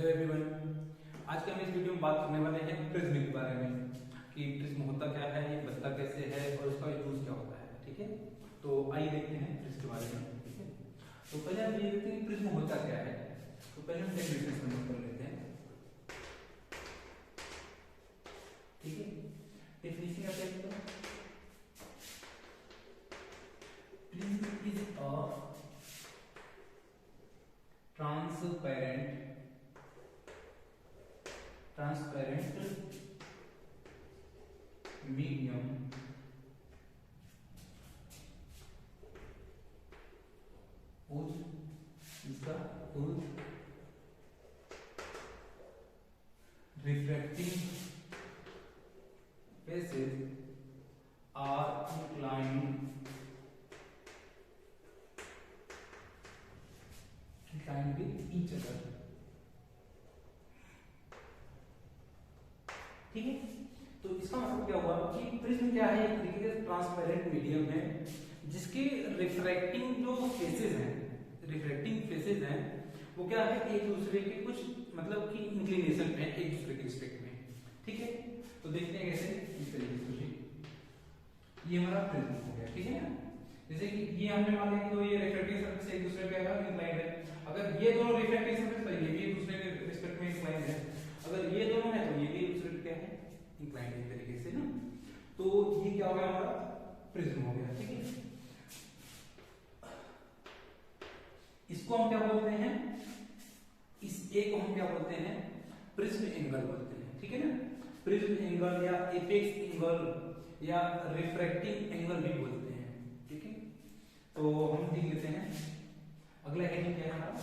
Hello everyone. आज के हम इस वीडियो में बात करने वाले हैं प्रिज्म के बारे में कि प्रिज्म होता क्या है, ये बनता कैसे है और इसका यूज क्या होता है। ठीक है, तो आइए देखते हैं प्रिज्म के बारे में। ठीक है, तो पहले हम ये देखते हैं कि प्रिज्म होता क्या है। तो पहले हम डेफिनेशन समझ कर लेते हैं। ठीक है, डेफिनेशन क्या कहते हैं? Prism is a transparent medium whose refracting faces are inclined with each other। ठीक है, तो इसका मतलब क्या हुआ कि प्रिज्म क्या है? एक तरीके से ट्रांसपेरेंट मीडियम है जिसके रिफ्रैक्टिंग जो फेसेस हैं वो क्या है, एक दूसरे के कुछ मतलब कि इंक्लिनेशन पे एक दूसरे के रिस्पेक्ट में। ठीक है, तो देखते हैं कैसे। इस तरीके से ये हमारा प्रिज्म हो गया। ठीक है ना, जैसे कि ये हमने मान लिया कि तो ये रिफ्रैक्टिव सरफेस एक दूसरे पे इंक्लाइंड है। अगर ये दोनों रिफ्रैक्टिव सरफेस तो ये भी एक दूसरे के रिस्पेक्ट में इंक्लाइंड है। अगर ये दोनों है तो ये भी एक दूसरे पे क्या है, इंक्लाइंड है तरीके से ना। तो ये क्या हो गया, हमारा प्रिज्म हो गया। ठीक है, इसको हम क्या बोलते हैं? इस ए को हम क्या बोलते हैं? प्रिज्म एंगल बोलते हैं। ठीक है ना, प्रिज्म एंगल या एपेक्स एंगल या रिफ्रैक्टिंग एंगल भी बोलते हैं। ठीक है, तो हम देख लेते हैं अगला हेडिंग क्या है हमारा,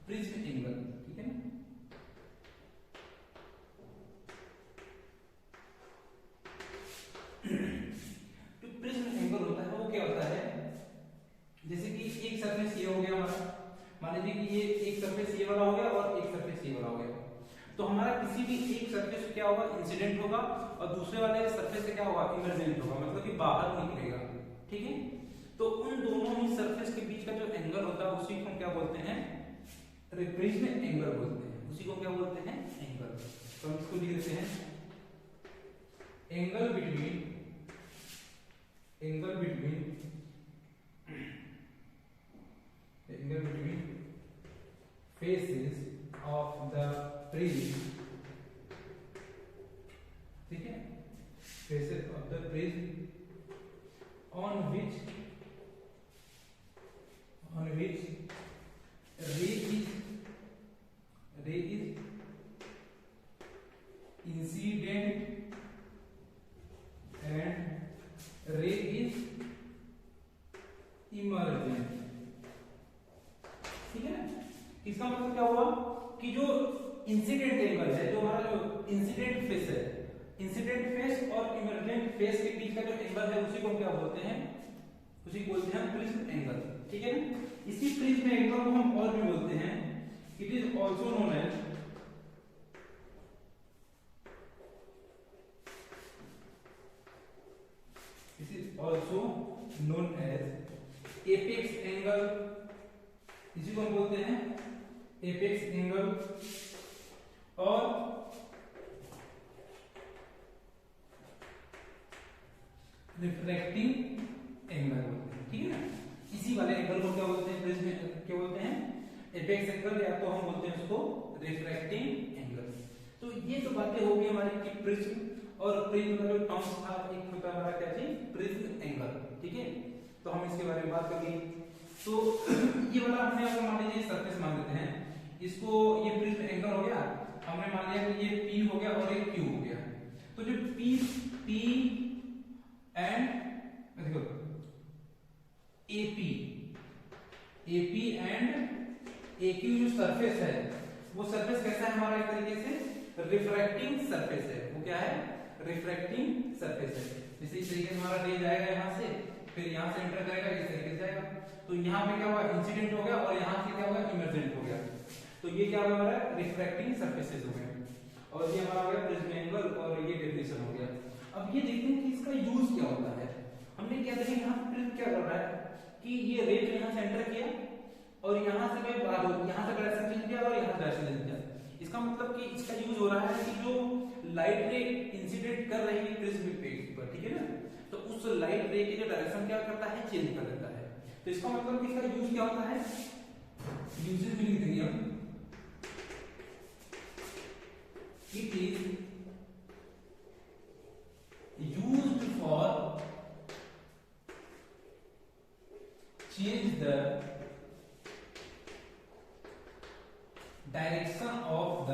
प्रिज्म एंगल। ठीक है ना, जो प्रिज्म एंगल होता है वो क्या होता है, जैसे कि एक सरफेस ये हो गया हमारा, मान लीजिए कि ये एक सरफेस ये वाला हो गया और एक सरफेस ये वाला हो गया। तो हमारा किसी भी एक सरफेस से क्या होगा, इंसिडेंट होगा और दूसरे वाले सरफेस से क्या होगा, इमर्जेंट होगा, मतलब कि बाहर निकलेगा। ठीक है, तो उन दोनों ही सरफेस के बीच का जो एंगल होता है उसी को हम क्या बोलते हैं, प्रिज्म एंगल बोलते हैं। उसी को क्या बोलते हैं, एंगल। तो हम इसको लिख देते हैं angle between faces of the prism। ठीक है, faces of the prism on which ray is incident and ray is emergent। ठीक है ना, इसका मतलब क्या हुआ कि जो इंसिडेंट एंगल है, जो हमारा जो इंसिडेंट फेस है, इंसिडेंट फेस और इमर्जेंट फेस के बीच का जो एंगल है उसी को क्या बोलते हैं, उसी को बोलते हैं प्रिज्म एंगल। ठीक है ना, इसी प्रिज्म एंगल को हम और भी बोलते हैं, it is also known as apex angle. इसी को हम बोलते हैं एपेक्स एंगल और रिफ्रैक्टिंग एंगल बोलते हैं। ठीक है ना, इसी वाले एंगल को क्या बोलते हैं, प्रिज्म क्या बोलते हैं, एपेक्स एंगल, या तो हम बोलते हैं उसको रिफ्रैक्टिंग एंगल। तो ये तो बातें हो गई हमारी कि प्रिज्म और प्रिज्म का जो टर्म्स था, एक होता है हमारा क्या चीज, प्रिज्म एंगल। ठीक है, तो हम इसके बारे में बात कर ली। तो ये वाला हमने आपको मान लीजिए सरफेस मान लेते हैं, इसको ये प्रिज्म एंगल हो गया। हमने मान लिया कि ये P हो गया और ये Q हो गया। तो जो P एंड देखो AP एंड AQ जो सरफेस है वो सरफेस कैसा है हमारा, एक तरीके से रिफ्रैक्टिंग सरफेस है। वो क्या है, रिफ्रैक्टिंग सरफेस है। जैसे इस तरीके से हमारा रे जाएगा यहाँ से, फिर यहाँ से एंटर करेगा, इस तरीके से जाएगा। तो यहाँ पे क्या हुआ, इंसिडेंट हो गया और यहाँ से क्या होगा, इमर्जेंट हो गया। तो ये क्या हो गया, रिफ्रैक्टिंग सरफेसेस हो गए। और ये हमारा हो गया प्रिज्म एंगल और ये डेफिनेशन हो गया। अब ये देखते हैं कि इसका यूज क्या होता है। हमने क्या देखा, यहाँ पे प्रिज्म क्या कर रहा है कि ये रे को यहाँ से एंटर किया और यहाँ से कोई बात हो, यहाँ से डायरेक्शन चेंज किया और यहाँ से डायरेक्शन चेंज किया। इसका मतलब कि इसका यूज हो रहा है कि जो लाइट रे इंसिडेंट कर रही है प्रिज्म पेज पर, ठीक है ना, तो उस लाइट रे की जो डायरेक्शन क्या करता है, चेंज कर देता है। तो इसका मतलब कि इसका यूज क्या होता है, यूजेस भी लिख देंगे हम। It is used for change the direction of the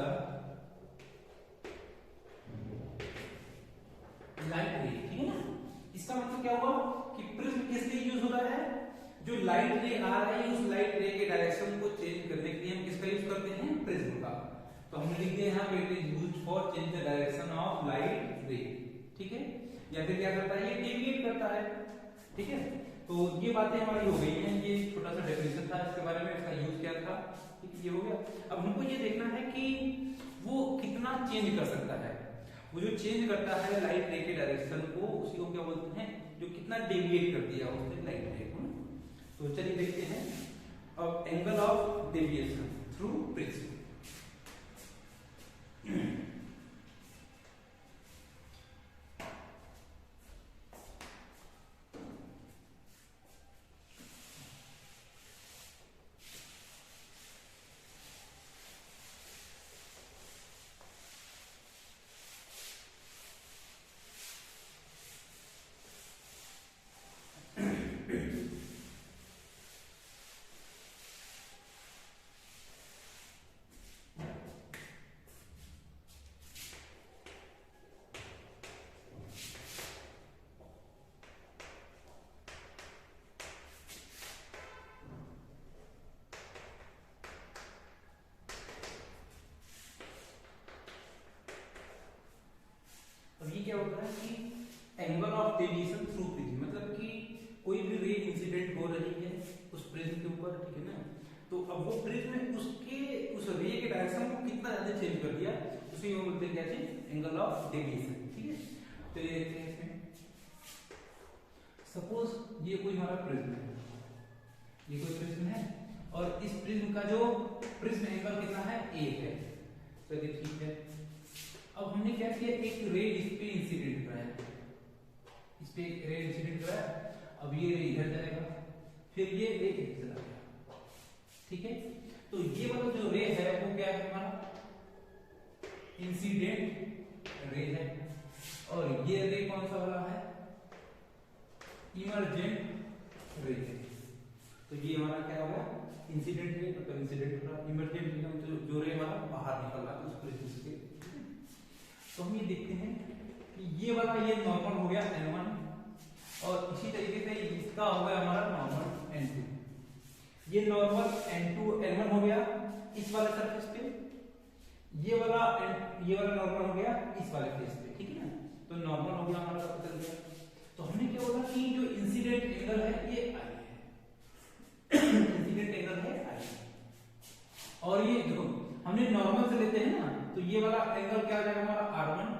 light रे, ठीक है ना। इसका मतलब क्या हुआ कि प्रिज्म किस लिए यूज हो रहा है, जो लाइट रे आ रही है उस लाइट रे के डायरेक्शन को चेंज करने के लिए हम किसका यूज करते हैं, प्रिज्म का। तो हमने लिख दिया यहाँ पे it is used for change the direction of light रे, ठीक है। या फिर क्या करता है, ये डेविएट करता है, ठीक है। तो ये बातें हमारी हो गई हैं, ये छोटा सा डेफिनेशन था इसके बारे में, इसका यूज क्या था, ठीक है, ये हो गया। अब हमको ये देखना है कि वो कितना चेंज कर सकता है। वो जो चेंज करता है लाइट रे के डायरेक्शन को, उसी को क्या बोलते हैं, जो कितना डेविएट कर दिया उसने लाइट रे को। तो चलिए देखते हैं अब angle of deviation through prism. क्या होता है कि angle of deviation through prism, मतलब कि कोई भी रे इंसिडेंट हो रही है उस प्रिज्म के ऊपर, ठीक है ना, तो अब वो प्रिज्म उसके उस रे के डायरेक्शन को कितना ज्यादा चेंज कर दिया, उसी को बोलते हैं क्या चीज, एंगल ऑफ डेविएशन, ठीक है। तो ये देखते हैं इसमें, सपोज ये कोई हमारा प्रिज्म है, ये कोई प्रिज्म है और इस प्रिज्म का जो प्रिज्म एंगल कितना है, 1 है। चलिए ठीक है, अब हमने क्या किया, एक रे इस पे इंसिडेंट करा है, इस पे एक रे इंसिडेंट करा है, अब ये रे इधर जाएगा, फिर ये रे इधर चला गया, ठीक है। तो ये वाला जो रे है वो क्या है, हमारा इंसिडेंट रे है, और ये रे कौन सा वाला है, इमर्जेंट रे है। तो ये हमारा क्या होगा, इंसिडेंट रे, मतलब इंसिडेंट हो रहा, इमर्जेंट रे मतलब जो रे हमारा बाहर निकल रहा है उस प्रिज्म से। तो हम ये देखते हैं कि ये वाला ये नॉर्मल हो गया N1, और इसी तरीके से इसका हो गया हमारा नॉर्मल N2। ये नॉर्मल N1 हो गया इस वाले सरफेस पे, ये वाला नॉर्मल हो गया इस वाले फेस पे, ठीक है ना। तो नॉर्मल हो गया हमारा, पता चल गया। तो हमने क्या बोला कि जो इंसिडेंट एंगल है ये I है, इंसिडेंट एंगल है I, और ये देखो हमने नॉर्मल से लेते हैं ना, तो ये वाला एंगल क्या आ जाएगा हमारा R1,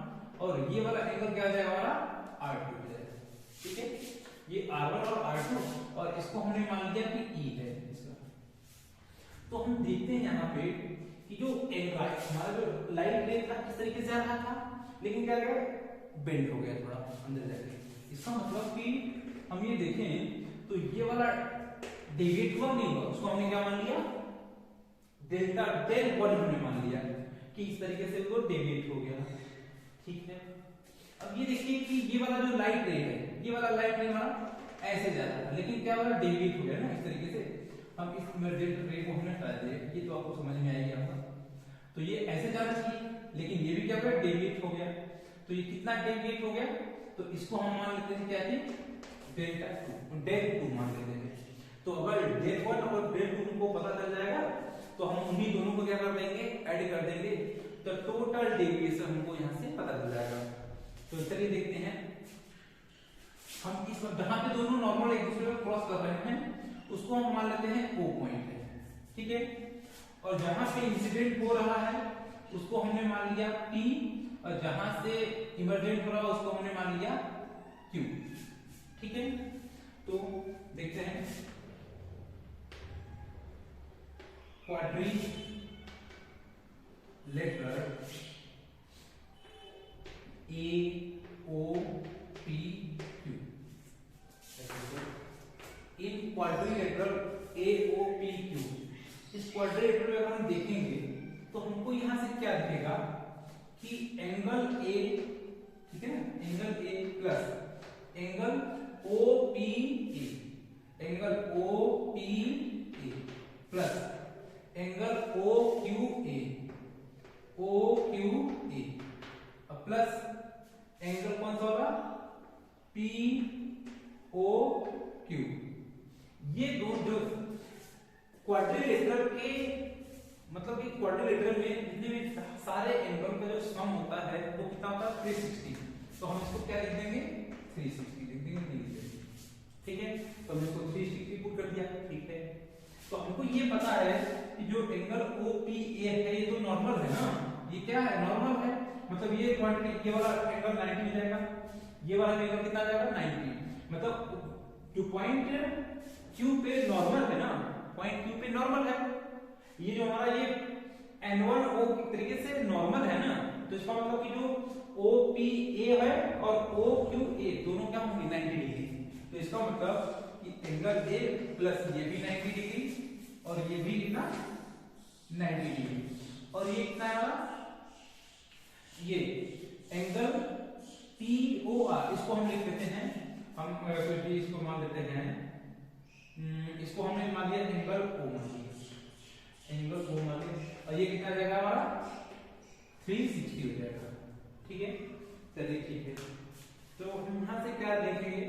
और ये वाला एंगल क्या आ जाएगा हमारा R2 हो जाएगा, ठीक है। ये R1 और R2, और इसको हमने मान लिया कि E है इसका। तो हम देखते हैं यहाँ पे कि जो हमारा जो लाइट रे था इस तरीके से आ रहा था, लेकिन क्या गया, बेंड हो गया थोड़ा अंदर जाके। इसका मतलब कि हम ये देखें तो ये वाला डेविएट हुआ नहीं हुआ, उसको हमने क्या मान लिया, डेल्टा डेल बॉडी हमने मान लिया कि इस तरीके से वो डेविएट हो गया, ठीक है। अब ये देखिए कि ये वाला जो लाइट रे है, ये वाला लाइट रे हमारा ऐसे जा रहा है, लेकिन क्या वाला डेविएट हो गया ना इस तरीके से। हम इस इमर्जेंट रे को हमने हटा दिया, ये तो आपको समझ में आएगी आपका। तो ये ऐसे जाना चाहिए, लेकिन ये भी क्या हो गया, डेविएट हो गया। तो ये कितना डेविएट हो गया, तो इसको हम मान लेते हैं क्या चीज, डेल्टा 2, डेल 2 मान लेते हैं। तो अगर डेल 1 और डेल 2 को पता चल जाएगा तो हम उन्हीं दोनों को क्या कर देंगे, ऐड कर देंगे, तो टोटल डेविएशन हमको यहां से पता चल जाएगा। तो चलिए देखते हैं, हम इस जहां पे दोनों नॉर्मल एक दूसरे को क्रॉस कर रहे हैं उसको हम मान लेते हैं O पॉइंट है, ठीक है। और जहां पे इंसिडेंट हो रहा है उसको हमने मान लिया P, और जहां से इमर्जेंट हो रहा है उसको हमने मान लिया Q, ठीक है। तो देखते हैं, quadrilateral A O P Q, in quadrilateral A O P Q. इस क्वाड्रिलेटरल में अगर हम देखेंगे तो हमको यहां से क्या दिखेगा कि एंगल ए, ठीक है ना, angle A plus angle O P A, angle O P A plus angle O Q A, O Q A plus angle कौन सा होगा, पी ओ क्यू। ये दो जो क्वाड्रिलेटरल के मतलब कि क्वाड्रिलेटरल में जितने भी सारे एंगल का जो सम होता है वो कितना होता है 360। तो हम इसको क्या लिख देंगे 360 लिख देंगे, ठीक है। तो हमने इसको 360 पुट कर दिया, ठीक है। तो हमको ये पता है कि जो एंगल ओ पी ए है ये तो नॉर्मल है ना, ये क्या है नॉर्मल है, मतलब ये क्वांटिटी, ये वाला एंगल 90 हो जाएगा, ये वाला एंगल कितना आ जाएगा 90। मतलब जो पॉइंट क्यू पे नॉर्मल है ना, पॉइंट क्यू पे नॉर्मल है, ये जो हमारा ये n1 o की तरीके से नॉर्मल है ना, तो इसका मतलब कि जो ओ पी ए है और ओ क्यू ए दोनों क्या होंगे 90 डिग्री। तो इसका मतलब कि एंगल ए प्लस ये भी 90 डिग्री और ये भी कितना 90 डिग्री, और ये कितना है ये एंगल पी ओ आर, इसको हम लिख देते हैं, हम कुछ भी इसको मान देते हैं, इसको हमने मान लिया एंगल ओ मान लिया, एंगल ओ मान लिया, और ये कितना जाएगा हमारा 360 हो जाएगा, ठीक है। चलिए ठीक है, तो हम यहां से क्या देखेंगे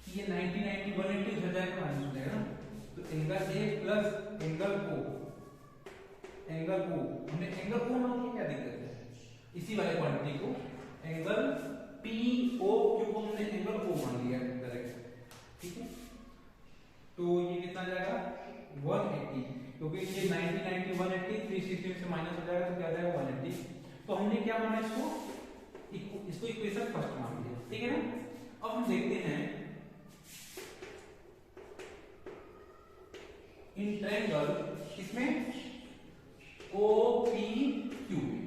कि ये 90 90 180 हो जाएगा, माइनस हो जाएगा। तो angle A plus angle O, angle O हमने एंगल ओ मान लिया, क्या दिक्कत है, इसी वाले क्वांटिटी को एंगल पी ओ क्यू को हमने एंगल ओ मान लिया डायरेक्ट, ठीक है। तो ये कितना जाएगा 180, क्योंकि ये 90 90 180 360 से माइनस हो जाएगा तो क्या जाएगा 180। तो हमने क्या माना इसको इक्वेशन फर्स्ट मान लिया, ठीक है ना। अब हम देखते हैं इन ट्रायंगल इसमें ओ पी क्यू में,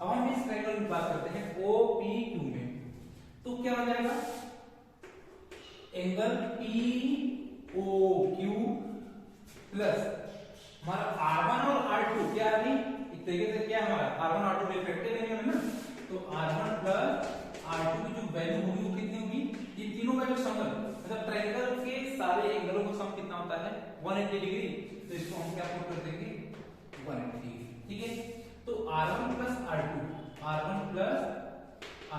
अब हम इस ट्रायंगल की बात करते हैं ओ पी क्यू में, तो क्या हो जाएगा angle P O Q plus हमारा R1 और R2 क्या है, एक तरीके से क्या हमारा R1 R2 रिफ्लेक्टेड एंगल है ना, तो R1 प्लस R2 की जो वैल्यू होगी वो कितनी होगी, ये तीनों का जो सम है, मतलब ट्रायंगल के सारे एंगलों का सम कितना होता है 180 डिग्री। तो इसको हम क्या पुट कर देंगे 180 डिग्री, ठीक है। तो R1 plus R2, R1 plus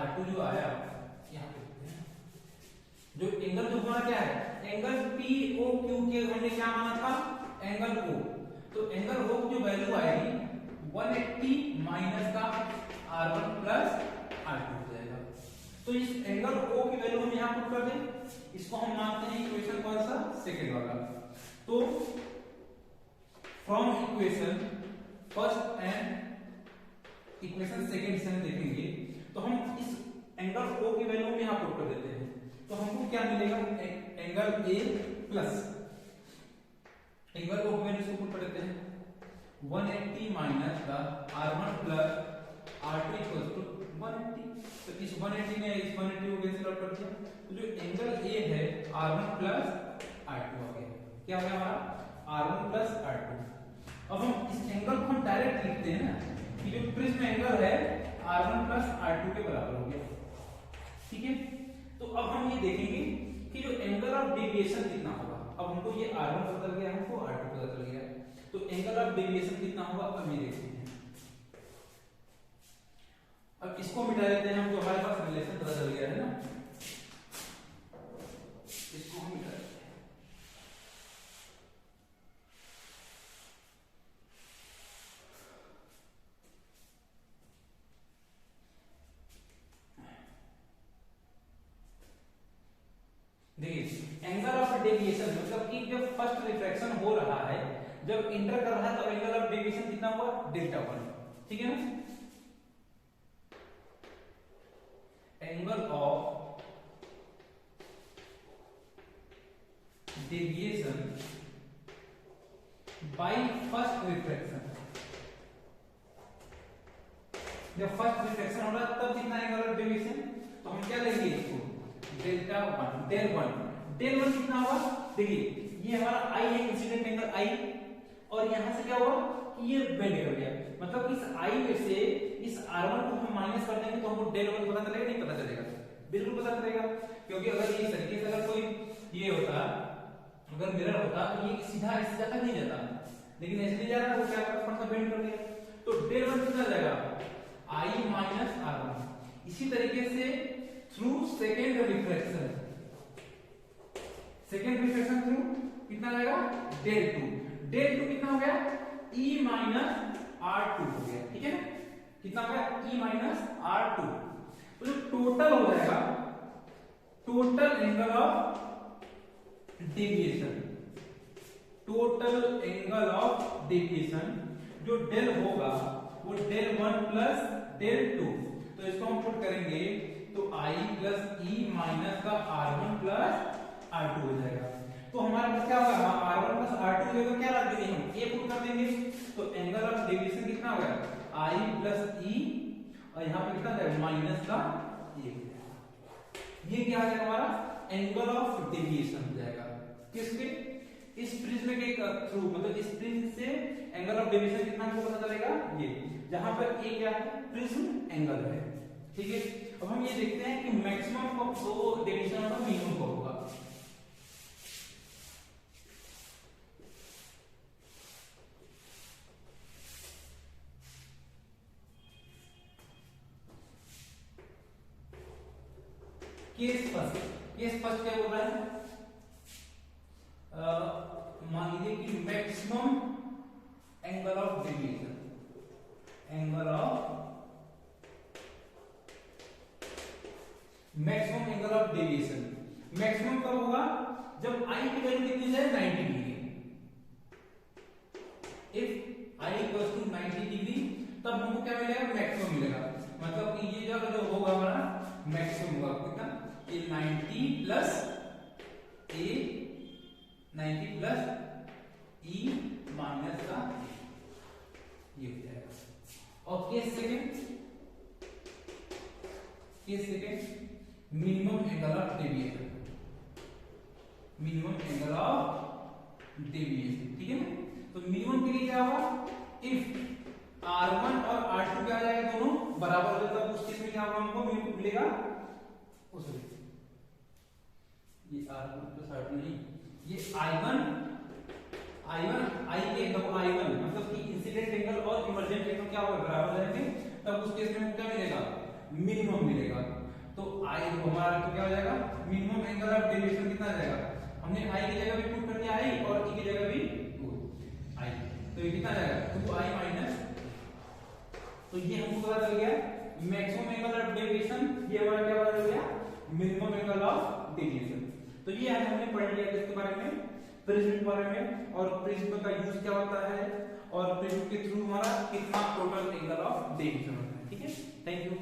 R2 जो आया यहाँ पे जो एंगल जो हमारा क्या है एंगल पी ओ क्यू के हमने क्या माना था एंगल ओ, तो एंगल ओ की जो वैल्यू आएगी 180 माइनस का R1 प्लस R2 हो जाएगा। तो इस एंगल ओ की वैल्यू हम यहां पुट कर दें, इसको हम मानते हैं इक्वेशन कौन सा सेकंड वाला। तो from equation first and equation second से हम देखेंगे तो हम इस एंगल ओ की वैल्यू हम यहां पुट कर देते हैं, तो हमको क्या मिलेगा angle A plus angle O की वैल्यू से पुट कर देते हैं 180 माइनस का R1 plus R2 equals to 180। तो इस 180 ने इस 180 को कैंसिल आउट कर दिया, तो जो एंगल ए है R1 प्लस R2 आ गया, क्या हो गया हमारा R1 प्लस R2। अब हम इस एंगल को हम डायरेक्ट लिखते हैं ना कि जो प्रिज्म एंगल है R1 प्लस R2 के बराबर हो गया, ठीक है। तो अब हम ये देखेंगे कि जो एंगल ऑफ डेविएशन कितना होगा। अब हमको ये R1 पता चल गया, हमको R2 पता चल गया, तो एंगल ऑफ डेविएशन कितना होगा अब ये देखते हैं। अब इसको मिटा देते हैं हम, तो हमारे पास रिलेशन पता चल गया है ना, इसको हम मिटा देते हैं। देखिए एंगल ऑफ डेविएशन मतलब कि जब फर्स्ट रिफ्रैक्शन हो रहा है, जब इंटर कर रहा है तो एंगल ऑफ डेविएशन कितना हुआ डेल्टा 1, ठीक है ना। Angle of deviation by first refraction, जब फर्स्ट रिफ्लेक्शन हो रहा है तब कितना एंगल ऑफ डेविएशन, तो हम क्या लेंगे इसको डेल्टा 1 डेल 1 कितना होगा, देखिए ये हमारा आई है, इंसिडेंट एंगल आई, और यहां से क्या हुआ कि ये बेंड कर गया, मतलब इस आई में से इस r1 को हम माइनस कर देंगे तो हमको डेल 1 पता चलेगा, नहीं पता चलेगा, बिल्कुल पता चलेगा, क्योंकि अगर ये तरीके से अगर कोई ये होता, अगर मिरर होता तो ये सीधा इस तक नहीं जाता, लेकिन ऐसे नहीं जा रहा, वो क्या कर थोड़ा सा बेंड कर दिया, तो डेल 1 कितना जाएगा i माइनस r1। इसी तरीके से थ्रू सेकेंड रिफ्लेक्शन थ्रू कितना जाएगा डेल 2 कितना हो गया e माइनस r2 हो गया, ठीक है ना, कितना हो गया e माइनस r2, तो जो टोटल हो जाएगा टोटल एंगल ऑफ डेविएशन जो डेल होगा वो डेल 1 प्लस डेल 2, तो इसको हम पुट करेंगे तो i प्लस e माइनस का r1 प्लस r2 हो जाएगा, तो हमारे पास क्या होगा r1 प्लस r2 जो क्या रख देंगे हम a पुट कर देंगे, तो एंगल ऑफ डेविएशन कितना होगा i प्लस e, और यहाँ पे कितना जाएगा माइनस का a, ये क्या आ जाएगा हमारा एंगल ऑफ डेविएशन हो जाएगा, किसके इस प्रिज्म के थ्रू, मतलब इस प्रिज्म से एंगल ऑफ डेविएशन कितना हमको पता चलेगा, ये जहां पर ए क्या है प्रिज्म एंगल है, ठीक है। अब हम ये देखते हैं कि मैक्सिमम कब तो डेविएशन होगा, मिनिमम कब होगा। केस फर्स्ट क्या बोल रहा है, मान लीजिए कि maximum angle of deviation maximum कब होगा, जब आई की वैल्यू कितनी जाए 90 degree, if I equals to 90 degree तब हमको क्या मिलेगा मैक्सिमम मिलेगा, मतलब कि ये जो होगा हमारा मैक्सिमम होगा कितना, ये 90 प्लस ए 90 प्लस e माइनस का ये हो जाएगा, और case second minimum angle of deviation ठीक है ना, तो मिनिमम के लिए क्या होगा, इफ r1 और r2 क्या आ जाएगा दोनों बराबर हो जाता है, उस केस में क्या होगा हमको मिलेगा ये r1 प्लस r2 नहीं, ये i1 मतलब कि इंसिडेंट एंगल और इमर्जेंट एंगल क्या होगा बराबर हो जाएंगे, तब उस केस में क्या मिलेगा मिनिमम मिलेगा, तो i हमारा तो क्या हो जाएगा मिनिमम एंगल ऑफ डेविएशन कितना आ जाएगा, हमने i की जगह भी पुट कर दिया i और e की जगह भी i, तो ये कितना आ जाएगा 2i माइनस, तो ये हमको पता चल गया मैक्सिमम एंगल ऑफ डेविएशन, ये हमारा क्या पता चल गया मिनिमम एंगल ऑफ डेविएशन। तो ये हमने पढ़ लिया इसके बारे में, प्रिज्म के बारे में, और प्रिज्म का यूज क्या होता है, और प्रिज्म के थ्रू हमारा कितना टोटल एंगल ऑफ डेविएशन होता है, ठीक है। Thank you.